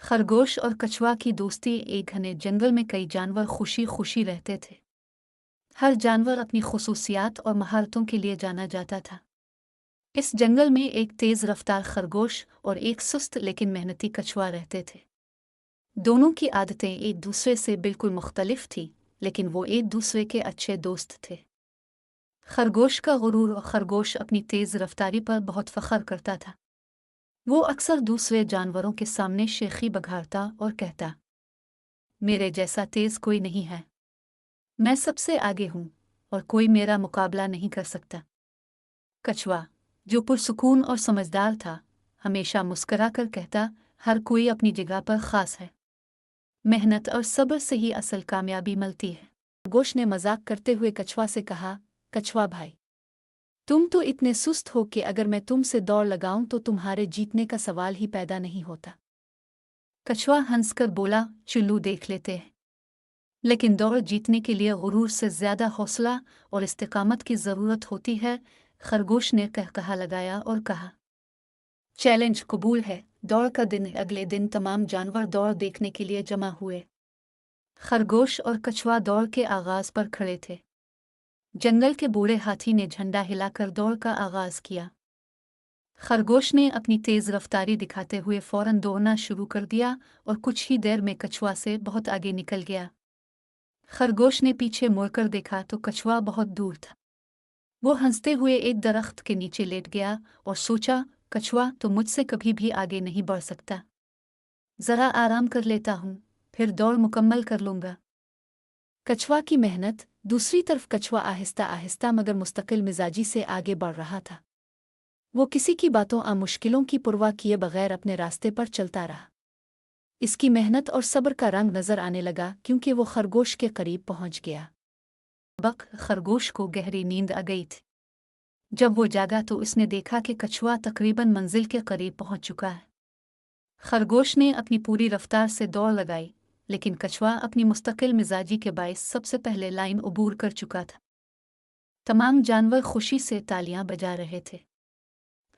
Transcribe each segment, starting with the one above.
खरगोश और कछुआ की दोस्ती। एक घने जंगल में कई जानवर खुशी खुशी रहते थे। हर जानवर अपनी खुसूसियात और महारतों के लिए जाना जाता था। इस जंगल में एक तेज रफ्तार खरगोश और एक सुस्त लेकिन मेहनती कछुआ रहते थे। दोनों की आदतें एक दूसरे से बिल्कुल मुख्तलिफ थीं, लेकिन वो एक दूसरे के अच्छे दोस्त थे। खरगोश का गुरूर और खरगोश अपनी तेज रफ्तारी पर बहुत फख्र करता था। वो अक्सर दूसरे जानवरों के सामने शेखी बघारता और कहता, मेरे जैसा तेज कोई नहीं है। मैं सबसे आगे हूँ और कोई मेरा मुकाबला नहीं कर सकता। कछुआ, जो पुरसुकून और समझदार था, हमेशा मुस्करा कर कहता, हर कोई अपनी जगह पर खास है। मेहनत और सब्र से ही असल कामयाबी मिलती है। खरगोश ने मजाक करते हुए कछुआ से कहा, कछुआ भाई, तुम तो इतने सुस्त हो कि अगर मैं तुमसे दौड़ लगाऊं तो तुम्हारे जीतने का सवाल ही पैदा नहीं होता। कछुआ हंसकर बोला, चुल्लू देख लेते हैं। लेकिन दौड़ जीतने के लिए गुरूर से ज्यादा हौसला और इस्तिकामत की जरूरत होती है। खरगोश ने कहकहा लगाया और कहा, चैलेंज कबूल है। दौड़ का दिन। अगले दिन तमाम जानवर दौड़ देखने के लिए जमा हुए। खरगोश और कछुआ दौड़ के आगाज पर खड़े थे। जंगल के बूढ़े हाथी ने झंडा हिलाकर दौड़ का आगाज किया। खरगोश ने अपनी तेज रफ्तारी दिखाते हुए फौरन दौड़ना शुरू कर दिया और कुछ ही देर में कछुआ से बहुत आगे निकल गया। खरगोश ने पीछे मुड़कर देखा तो कछुआ बहुत दूर था। वो हंसते हुए एक दरख्त के नीचे लेट गया और सोचा, कछुआ तो मुझसे कभी भी आगे नहीं बढ़ सकता। जरा आराम कर लेता हूँ, फिर दौड़ मुकम्मल कर लूंगा। कछुआ की मेहनत। दूसरी तरफ कछुआ आहिस्ता आहिस्ता मगर मुस्तकिल मिजाजी से आगे बढ़ रहा था। वो किसी की बातों आ मुश्किलों की परवाह किए बगैर अपने रास्ते पर चलता रहा। इसकी मेहनत और सब्र का रंग नजर आने लगा क्योंकि वो खरगोश के करीब पहुंच गया। खरगोश को गहरी नींद आ गई थी। जब वो जागा तो उसने देखा कि कछुआ तकरीबन मंजिल के करीब पहुंच चुका है। खरगोश ने अपनी पूरी रफ्तार से दौड़ लगाई, लेकिन कछुआ अपनी मुस्तकिल मिजाजी के बायस सबसे पहले लाइन अबूर कर चुका था। तमाम जानवर खुशी से तालियां बजा रहे थे।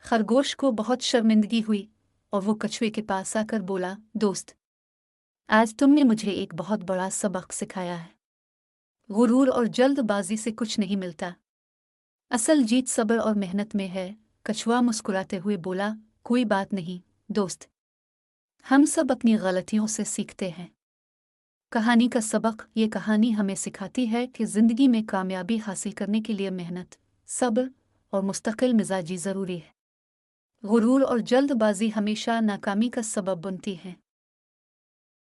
खरगोश को बहुत शर्मिंदगी हुई और वो कछुए के पास आकर बोला, दोस्त, आज तुमने मुझे एक बहुत बड़ा सबक सिखाया है। गुरूर और जल्दबाजी से कुछ नहीं मिलता। असल जीत सब्र और मेहनत में है। कछुआ मुस्कुराते हुए बोला, कोई बात नहीं दोस्त, हम सब अपनी गलतियों से सीखते हैं। कहानी का सबक। ये कहानी हमें सिखाती है कि जिंदगी में कामयाबी हासिल करने के लिए मेहनत, सब्र और मुस्तकिल मिजाजी जरूरी है। गुरूर और जल्दबाजी हमेशा नाकामी का सबब बनती हैं।